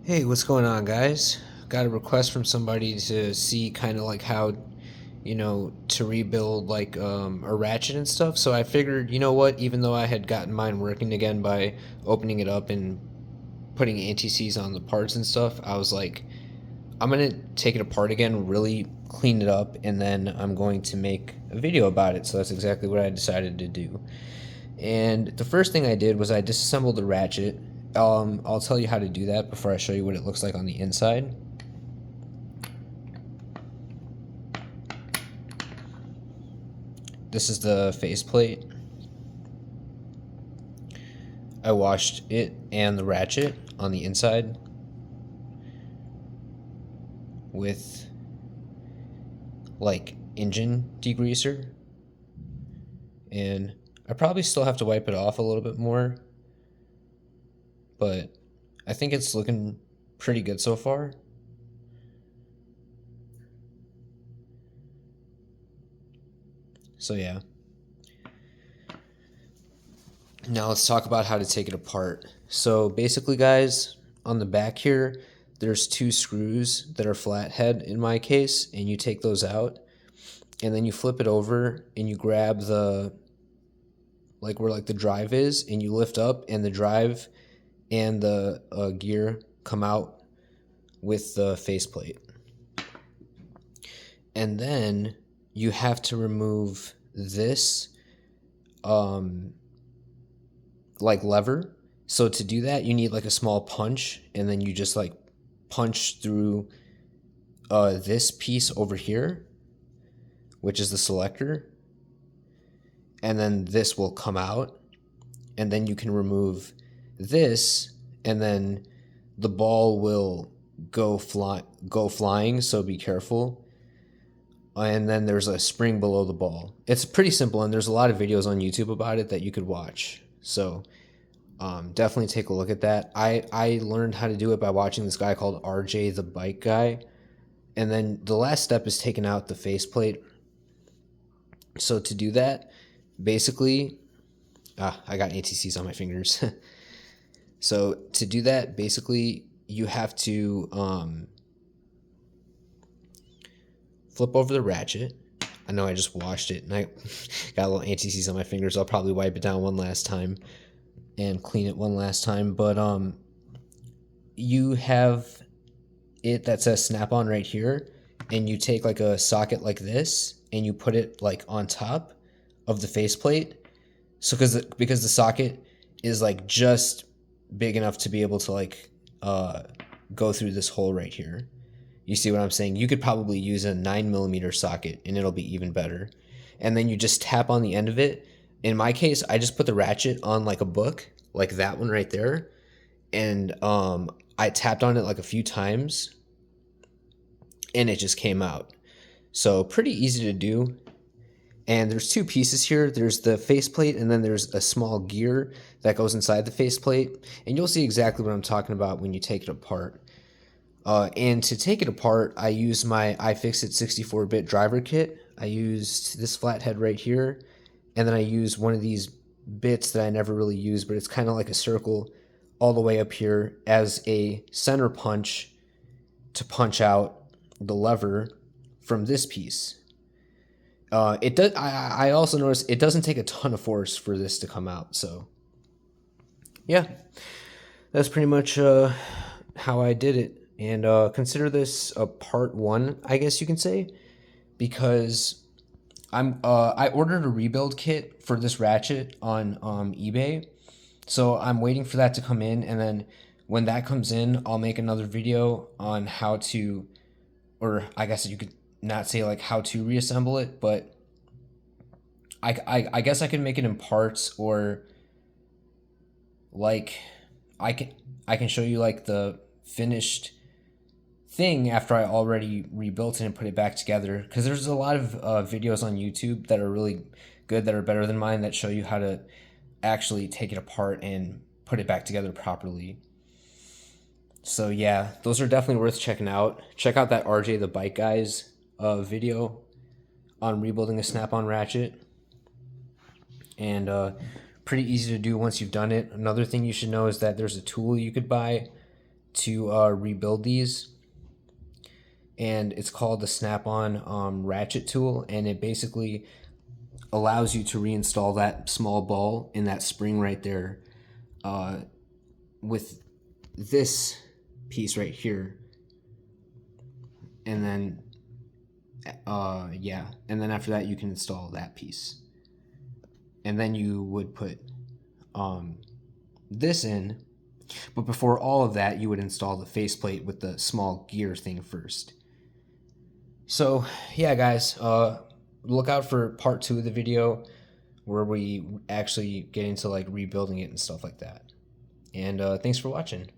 Hey, what's going on, guys? Got a request from somebody to see kind of like how, to rebuild like a ratchet and stuff. So I figured, you know what, even though I had gotten mine working again by opening it up and putting anti-seize on the parts and stuff, I was like, I'm gonna take it apart again, really clean it up, and then I'm going to make a video about it. So that's exactly what I decided to do. And the first thing I did was I disassembled the ratchet. I'll tell you how to do that before I show you what it looks like on the inside. This is the faceplate. I washed it and the ratchet on the inside with like engine degreaser, and I probably still have to wipe it off a little bit more, but I think it's looking pretty good so far. So yeah. Now let's talk about how to take it apart. So basically, guys, on the back here, there's two screws that are flathead in my case, and you take those out, and then you flip it over and you grab the, like where like the drive is, and you lift up, and the drive and the gear come out with the faceplate. And then you have to remove this like lever. So to do that, you need like a small punch, and then you just like punch through this piece over here, which is the selector, and then this will come out, and then you can remove this, and then the ball will go flying, so be careful. And then there's a spring below the ball. It's pretty simple, and there's a lot of videos on YouTube about it that you could watch. So definitely take a look at that. I learned how to do it by watching this guy called RJ the Bike Guy. And then the last step is taking out the faceplate. So to do that, basically, I got ATCs on my fingers. So to do that, basically, you have to flip over the ratchet. I know I just washed it and I got a little anti-seize on my fingers. I'll probably wipe it down one last time and clean it one last time. But you have it that says snap on right here, and you take like a socket like this and you put it like on top of the faceplate. So because the socket is like just big enough to be able to like go through this hole right here. You see what I'm saying? You could probably use a 9mm socket and it'll be even better. And then you just tap on the end of it. In my case, I just put the ratchet on like a book, like that one right there. And I tapped on it like a few times and it just came out. So pretty easy to do. And there's two pieces here. There's the faceplate, and then there's a small gear that goes inside the faceplate. And you'll see exactly what I'm talking about when you take it apart. And to take it apart, I used my iFixit 64-bit driver kit. I used this flathead right here, and then I used one of these bits that I never really used, but it's kind of like a circle all the way up here as a center punch to punch out the lever from this piece. It does. I also noticed it doesn't take a ton of force for this to come out. So, yeah, that's pretty much how I did it. And consider this a part one, I guess you can say, because I ordered a rebuild kit for this ratchet on eBay, so I'm waiting for that to come in, and then when that comes in, I'll make another video on how to, or I guess you could not say like how to reassemble it, but I guess I can make it in parts, or like I can I can show you like the finished thing after I already rebuilt it and put it back together, because there's a lot of videos on YouTube that are really good, that are better than mine, that show you how to actually take it apart and put it back together properly. So yeah, those are definitely worth checking out. Check out that RJ the Bike Guy's video on rebuilding a snap-on ratchet, and pretty easy to do once you've done it. Another thing you should know is that there's a tool you could buy to rebuild these, and it's called the Snap-on ratchet tool, and it basically allows you to reinstall that small ball in that spring right there with this piece right here, and then yeah, and then after that you can install that piece, and then you would put this in, but before all of that you would install the faceplate with the small gear thing first. So yeah, guys, look out for part 2 of the video where we actually get into like rebuilding it and stuff like that. And thanks for watching.